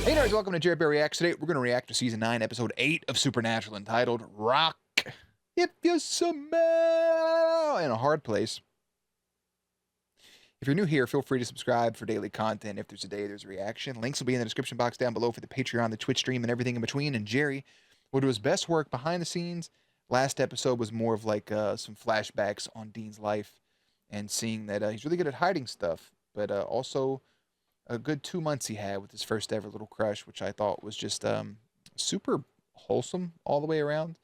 Hey nerds, welcome to JerBear Reacts. Today we're going to react to Season 9, Episode 8 of Supernatural, entitled Rock If You Smell in a Hard Place. If you're new here, feel free to subscribe for daily content. If there's a day, there's a reaction. Links will be in the description box down below for the Patreon, the Twitch stream, and everything in between. And Jerry will do his best work behind the scenes. Last episode was more of like some flashbacks on Dean's life and seeing that he's really good at hiding stuff, but also a good 2 months he had with his first ever little crush, which I thought was just super wholesome all the way around.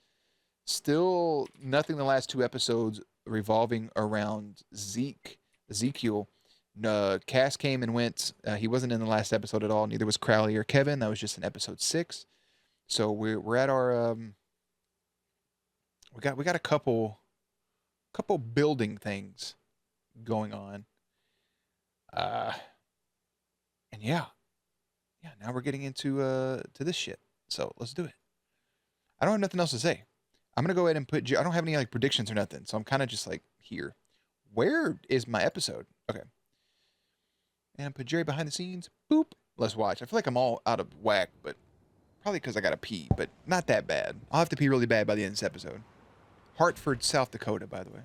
Still nothing in the last 2 episodes revolving around Ezekiel. Cass came and went. He wasn't in the last episode at all. Neither was Crowley or Kevin. That was just in episode 6. So we're at our we got a couple building things going on. And yeah, now we're getting into to this shit. So let's do it. I don't have nothing else to say. I'm gonna go ahead and put. I don't have any like predictions or nothing, so I'm kind of just like here. Where is my episode? Okay. And put Jerry behind the scenes. Boop. Let's watch. I feel like I'm all out of whack, but probably because I gotta pee, but not that bad. I'll have to pee really bad by the end of this episode. Hartford, South Dakota, by the way.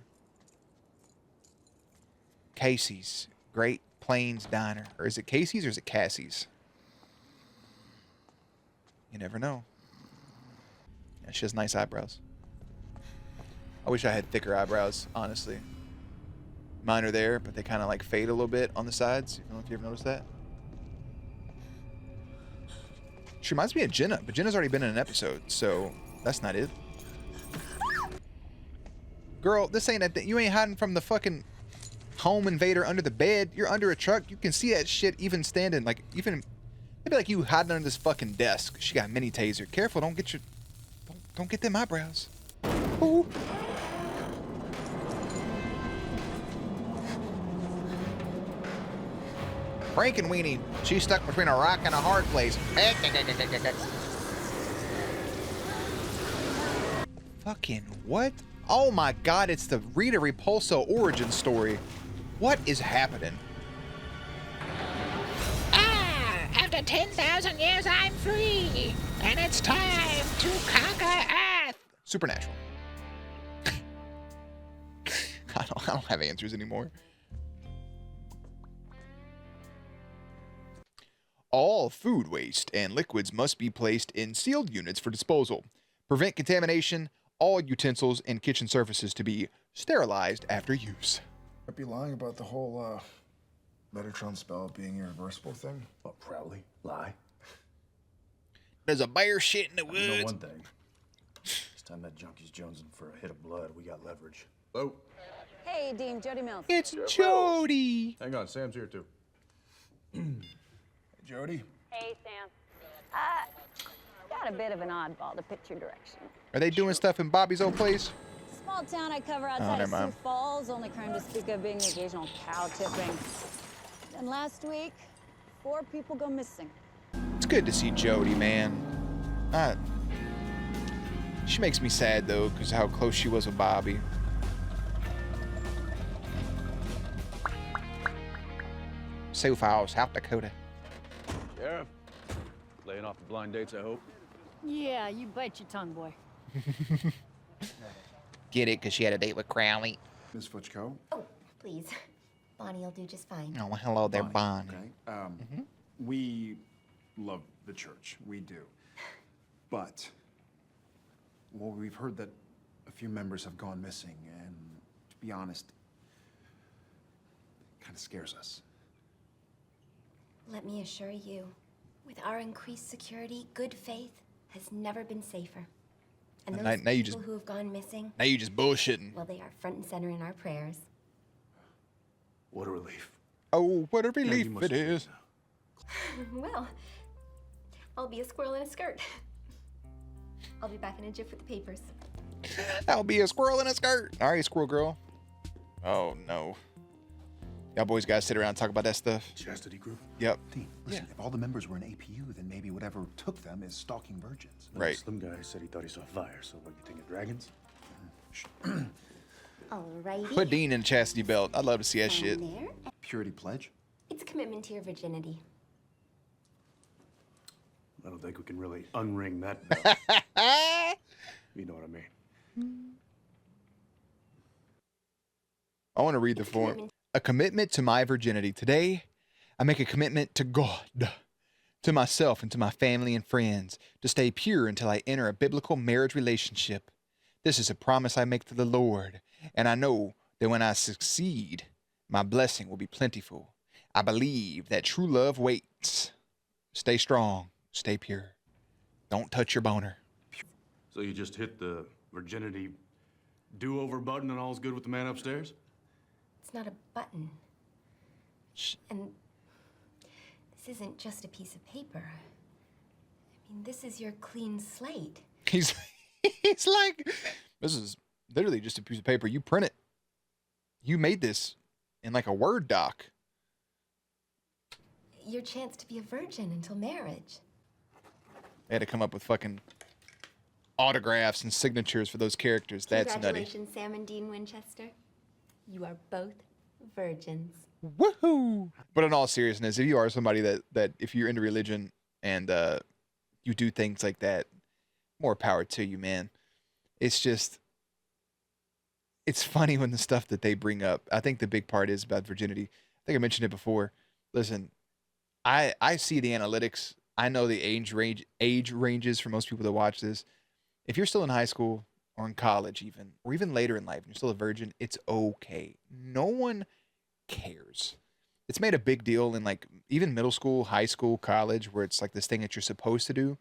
Casey's Great Plains Diner. Or is it Casey's or is it Cassie's? You never know. Yeah, she has nice eyebrows. I wish I had thicker eyebrows, honestly. Mine are there, but they kind of like fade a little bit on the sides. I don't know if you ever noticed that. She reminds me of Jenna, but Jenna's already been in an episode, so that's not it. Girl, this ain't a thing. You ain't hiding from the fucking home invader under the bed. You're under a truck. You can see that shit even standing. Like, even maybe like you hiding under this fucking desk. She got a mini taser. Careful, don't get your don't get them eyebrows. Ooh. Frankenweenie. She's stuck between a rock and a hard place. Fucking what? Oh my god, it's the Rita Repulsa origin story. What is happening? After 10,000 years, I'm free, and it's time to conquer Earth. Supernatural. I don't have answers anymore. All food waste and liquids must be placed in sealed units for disposal. Prevent contamination. All utensils and kitchen surfaces to be sterilized after use. I'd be lying about the whole Metatron spell being irreversible thing. Oh, Crowley, lie. There's a bear shit in the woods. You know one thing. This time that junkie's jonesing for a hit of blood, we got leverage. Oh. Hey, Dean, Jody Mills. It's Jody. Hang on, Sam's here too. Hey, Jody. Hey, Sam. Got a bit of an oddball to pitch your direction. Are they doing stuff in Bobby's old place? Small town I cover outside of never Sioux mind. Falls. Only crime to speak of being the occasional cow tipping. And last week, 4 people go missing. It's good to see Jody, man. She makes me sad though, because how close she was with Bobby. Sioux Falls, South Dakota. Sheriff, laying off the blind dates, I hope. Yeah, you bite your tongue, boy. Get it? Because she had a date with Crowley. Miss Futchko. Oh, please. Bonnie will do just fine. Oh, well, hello there, Bonnie. Okay. We love the church. We do. But, well, we've heard that a few members have gone missing, and to be honest, it kind of scares us. Let me assure you, with our increased security, good faith has never been safer. And those now you people who have gone missing, Now you just bullshitting. well, they are front and center in our prayers. What a relief. Oh, what a Now you relief must it be is. Well, I'll be a squirrel in a skirt. I'll be back in a jiff with the papers. I'll be a squirrel in a skirt. All right, squirrel girl. Oh, no. Y'all boys gotta sit around and talk about that stuff. Chastity group. Yep. Dean, listen, if all the members were in APU, then maybe whatever took them is stalking virgins. Right. Slim guy said he thought he saw fire, so what, you think of dragons? Alrighty. Put Dean in a chastity belt. I'd love to see that Down shit. there. Purity pledge? It's a commitment to your virginity. I don't think we can really unring that bell. You know what I mean? I want to read the form. A commitment to my virginity. Today, I make a commitment to God, to myself, and to my family and friends to stay pure until I enter a biblical marriage relationship. This is a promise I make to the Lord, and I know that when I succeed, my blessing will be plentiful. I believe that true love waits. Stay strong, stay pure. Don't touch your boner. So you just hit the virginity do-over button and all's good with the man upstairs? It's not a button. And this isn't just a piece of paper. I mean, this is your clean slate. He's like, this is literally just a piece of paper. You print it. You made this in like a Word doc. Your chance to be a virgin until marriage. They had to come up with fucking autographs and signatures for those characters. That's nutty. Congratulations, Sam and Dean Winchester. You are both virgins. Woohoo! But in all seriousness, if you are somebody that if you're into religion and you do things like that, more power to you, man. It's just, it's funny when the stuff that they bring up. I think the big part is about virginity. I think I mentioned it before. Listen, I see the analytics. I know the age ranges for most people that watch this. If you're still in high school or in college even, or even later in life, and you're still a virgin, it's okay. No one cares. It's made a big deal in like even middle school, high school, college, where it's like this thing that you're supposed to do.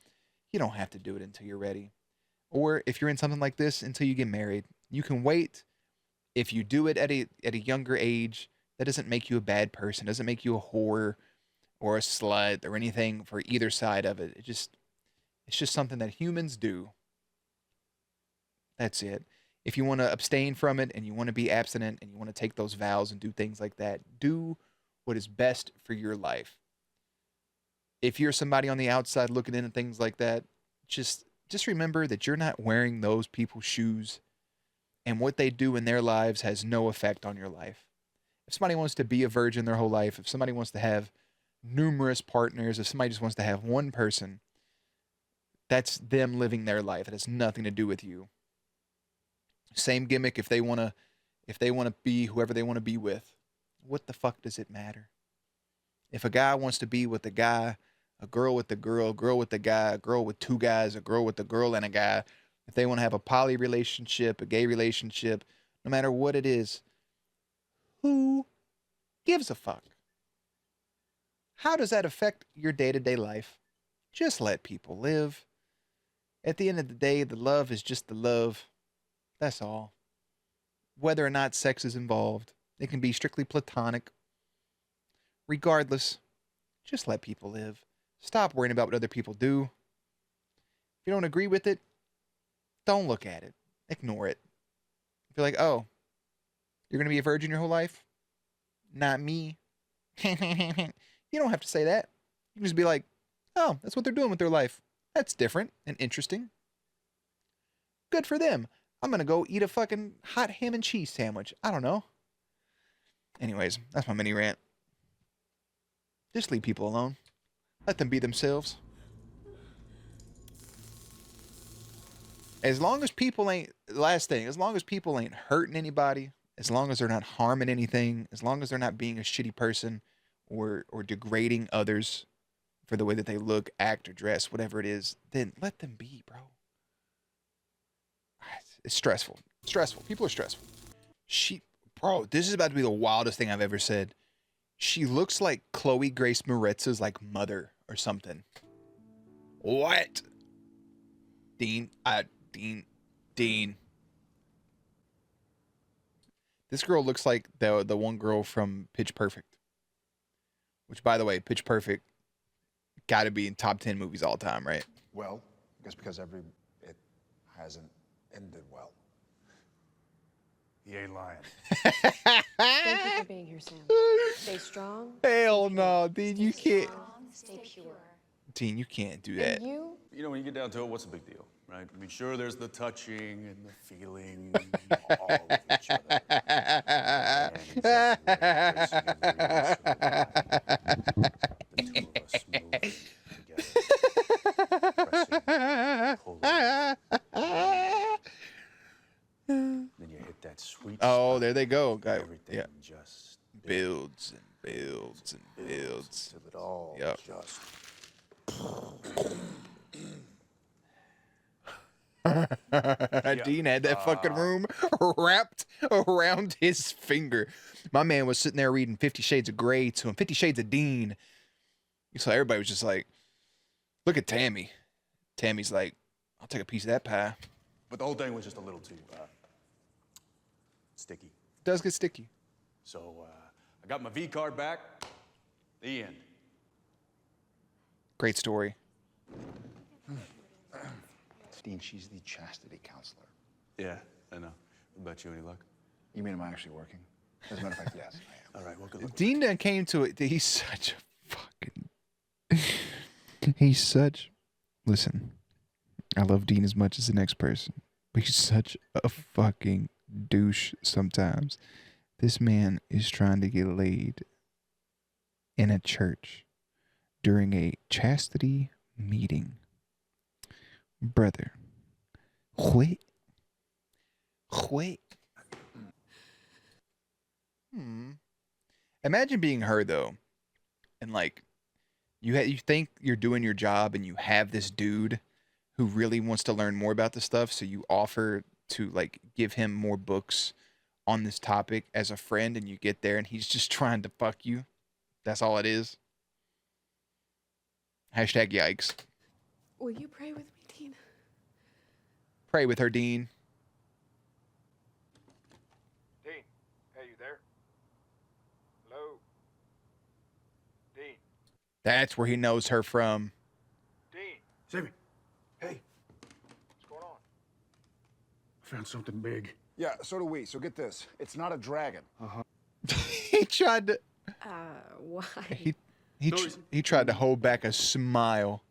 You don't have to do it until you're ready. Or if you're in something like this, until you get married. You can wait. If you do it at a younger age, that doesn't make you a bad person. Doesn't make you a whore or a slut or anything for either side of it. It's just something that humans do. That's it. If you want to abstain from it and you want to be abstinent and you want to take those vows and do things like that, do what is best for your life. If you're somebody on the outside looking in at things like that, just remember that you're not wearing those people's shoes, and what they do in their lives has no effect on your life. If somebody wants to be a virgin their whole life, if somebody wants to have numerous partners, if somebody just wants to have one person, that's them living their life. It has nothing to do with you. Same gimmick if they want to be whoever they want to be with. What the fuck does it matter? If a guy wants to be with a guy, a girl with a girl with a guy, a girl with two guys, a girl with a girl and a guy, if they want to have a poly relationship, a gay relationship, no matter what it is, who gives a fuck? How does that affect your day-to-day life? Just let people live. At the end of the day, the love is just the love. That's all. Whether or not sex is involved, it can be strictly platonic. Regardless, just let people live. Stop worrying about what other people do. If you don't agree with it, don't look at it. Ignore it. If you're like, oh, you're going to be a virgin your whole life? Not me. You don't have to say that. You can just be like, oh, that's what they're doing with their life. That's different and interesting. Good for them. I'm going to go eat a fucking hot ham and cheese sandwich. I don't know. Anyways, that's my mini rant. Just leave people alone. Let them be themselves. As long as people ain't, last thing, as long as people ain't hurting anybody, as long as they're not harming anything, as long as they're not being a shitty person or degrading others for the way that they look, act, or dress, whatever it is, then let them be, bro. It's stressful. Stressful. People are stressful. Bro, this is about to be the wildest thing I've ever said. She looks like Chloe Grace Moretz's like mother or something. What? Dean. This girl looks like the one girl from Pitch Perfect. Which, by the way, Pitch Perfect got to be in top 10 movies all time, right? Well, I guess because it hasn't ended well. He ain't lying. Thank you for being here, Sam. Stay strong. Hell no, Dean, you can't. Stay pure. Dean, you can't do that. And you? You know, when you get down to it, what's the big deal, right? I mean, sure, there's the touching and the feeling, all of each other. The two of us moving together. Yeah. just Builds and builds and builds. till it all Yep. just. Dean had that fucking room wrapped around his finger. My man was sitting there reading 50 Shades of Grey to him, 50 Shades of Dean. So everybody was just like, look at Tammy. Tammy's like, I'll take a piece of that pie. But the whole thing was just a little too sticky. It does get sticky. So I got my V card back. The end. Great story. Dean, she's the chastity counselor. Yeah, I know. What about you? Any luck? You mean am I actually working? As a matter of fact, yes, I am. All right, well, good luck. Dean done came to it. He's such a fucking. He's such. Listen, I love Dean as much as the next person, but he's such a fucking douche sometimes. This man is trying to get laid in a church during a chastity meeting. Brother, wait. Imagine being her though, and like, you think you're doing your job, and you have this dude who really wants to learn more about this stuff, so you offer to like give him more books on this topic as a friend, and you get there, and he's just trying to fuck you. That's all it is. Hashtag yikes. Will you pray with me, Dean? Pray with her, Dean. Dean, hey, you there? Hello? Dean? That's where he knows her from. Dean? Sammy, hey, What's going on? I found something big. Yeah, so do we. So get this. It's not a dragon. He tried to. Why? He tried to hold back a smile.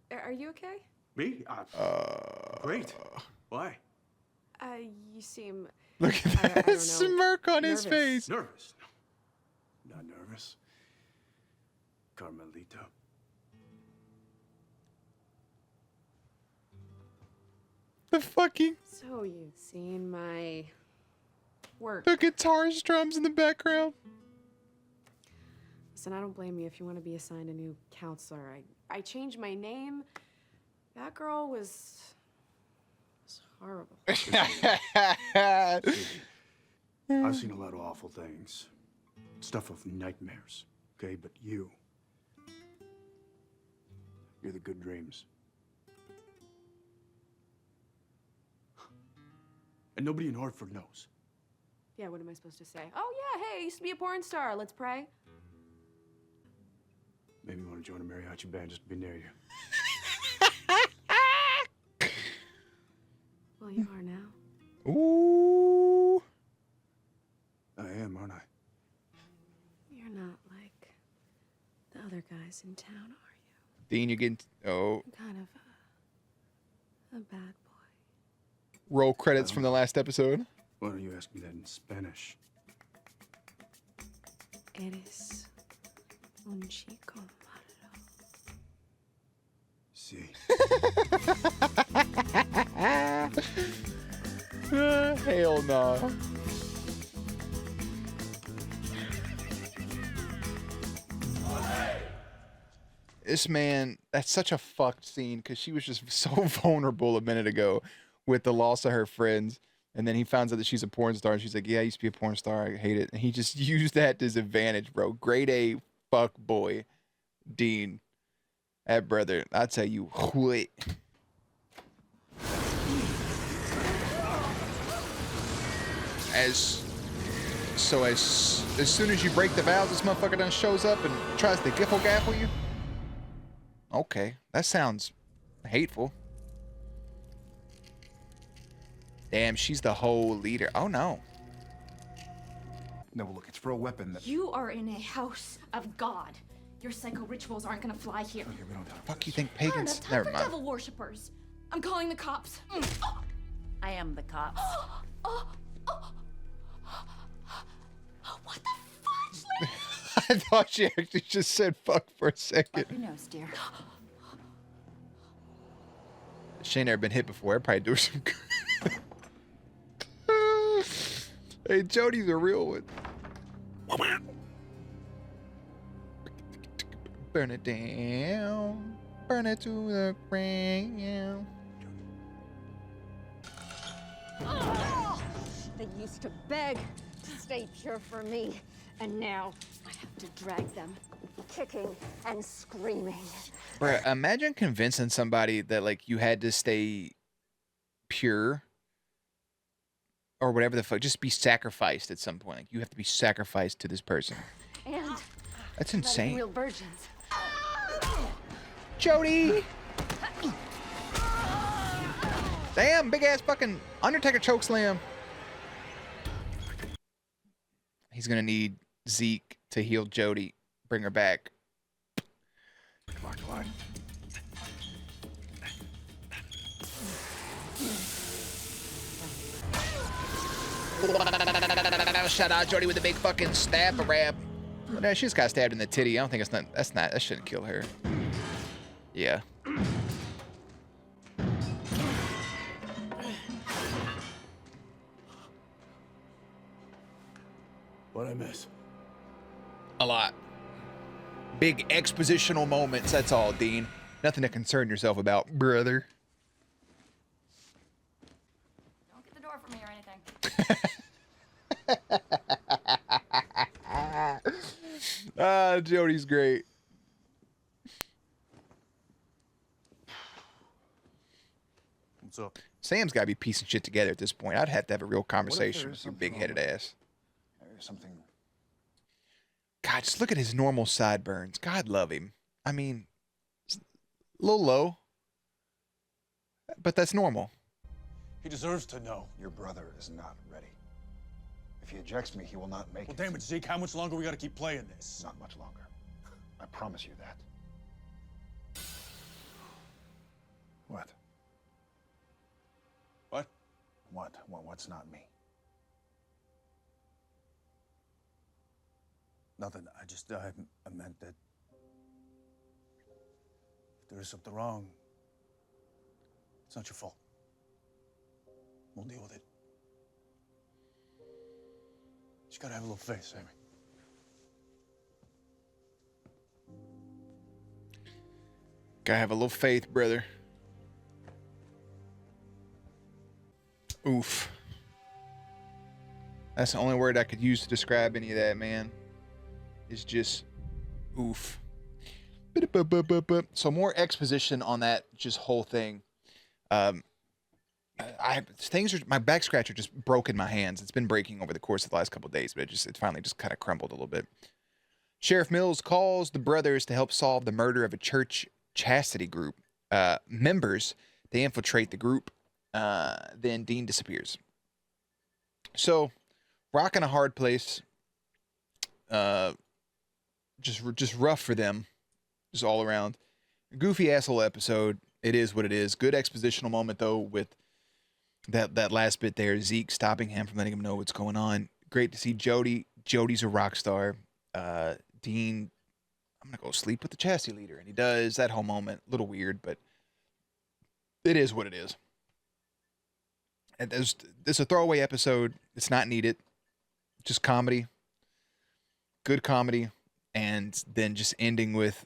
Are you okay? Me? Great. Why? You seem Look I at don't that know, smirk on his nervous. face. Nervous? No, not nervous. Carmelita. The fucking So you've seen my work. the guitar strums in the background. Listen, I don't blame you if you want to be assigned a new counselor. I changed my name. That girl was horrible. I've seen a lot of awful things. Stuff of nightmares, okay? But you're the good dreams. And nobody in Hartford knows. Yeah, what am I supposed to say? Oh yeah, hey, I used to be a porn star. Let's pray. Maybe you want to join a mariachi band just to be near you. Well, you are now. Ooh. I am, aren't I? You're not like the other guys in town, are you? Dean, you getting You're kind of a bad boy. roll credits from the last episode. Why don't you ask me that in Spanish? Eres un chico malo. See. Hell no. This man, that's such a fucked scene because she was just so vulnerable a minute ago with the loss of her friends. And then he finds out that she's a porn star. And she's like, yeah, I used to be a porn star. I hate it. And he just used that to his advantage, bro. Grade A fuck boy, Dean. That brother, I tell you what. As soon as you break the vows, this motherfucker done shows up and tries to giffle gaffle you. Okay, that sounds hateful. Damn, she's the whole leader. Oh no. No, look, it's for a weapon that... You are in a house of God. Your psycho rituals aren't gonna fly here. Okay, we don't have Fuck, this. you think Not enough pagans? time Never for mind. devil worshippers. I'm calling the cops. I am the cops. What the fudge, lady? I thought she actually just said fuck for a second. Who knows, dear? She ain't never been hit before. I'd probably do her some good. Hey, Jody's a real one. Burn it down. Burn it to the ground. They used to beg to stay pure for me, and now I have to drag them, kicking and screaming. Bruh, imagine convincing somebody that like you had to stay pure or whatever the fuck, just be sacrificed at some point. Like you have to be sacrificed to this person. And That's letting insane. real virgins. Jody! Damn, big ass fucking Undertaker chokeslam. He's gonna need Zeke to heal Jody, bring her back. Come on, come on. Shout out Jody with the big fucking stab rap. No, she just got stabbed in the titty. I don't think that shouldn't kill her. Yeah. What'd I miss? A lot. Big expositional moments, that's all, Dean. Nothing to concern yourself about, brother. Don't get the door from me or anything. Ah, Jody's great. What's up? Sam's got to be piecing shit together at this point. I'd have to have a real conversation there's with your something big-headed wrong? ass. There's something. God, just look at his normal sideburns. God love him. I mean, it's a little low, but that's normal. He deserves to know. Your brother is not ready. If he ejects me, he will not make Well, it. damn it, Zeke, how much longer we gotta keep playing this? Not much longer. I promise you that. What? What? What? What's not me? Nothing. I meant that if there is something wrong, it's not your fault. We'll deal with it. You just gotta have a little faith, Sammy. Gotta have a little faith, brother. Oof. That's the only word I could use to describe any of that, man. Is just oof. So more exposition on that just whole thing. My back scratcher just broke in my hands. It's been breaking over the course of the last couple of days, but it finally just kind of crumbled a little bit. Sheriff Mills calls the brothers to help solve the murder of a church chastity group members. They infiltrate the group. Then Dean disappears. So, rock in a hard place. Just rough for them, just all around. Goofy asshole episode. It is what it is. Good expositional moment though with that last bit there. Zeke stopping him from letting him know what's going on. Great to see Jody. Jody's a rock star. Dean, I'm gonna go sleep with the chastity leader, and he does. That whole moment, a little weird, but it is what it is. And there's a throwaway episode. It's not needed. Just comedy. Good comedy. And then just ending with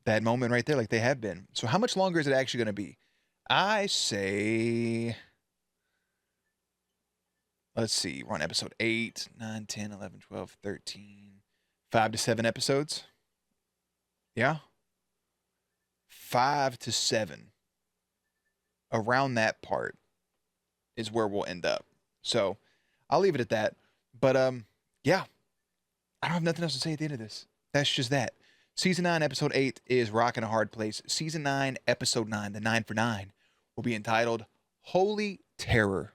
that moment right there like they have been. So how much longer is it actually going to be? I say, let's see, we're on episode 8, 9, 10, 11, 12, 13, 5 to 7 episodes. Yeah? 5 to 7. Around that part is where we'll end up. So I'll leave it at that. But yeah. I don't have nothing else to say at the end of this. That's just that. Season 9, Episode 8 is Rockin' a Hard Place. Season 9, Episode 9, the 9 for 9, will be entitled Holy Terror.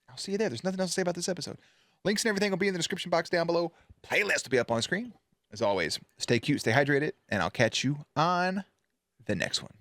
I'll see you there. There's nothing else to say about this episode. Links and everything will be in the description box down below. Playlist will be up on screen. As always, stay cute, stay hydrated, and I'll catch you on the next one.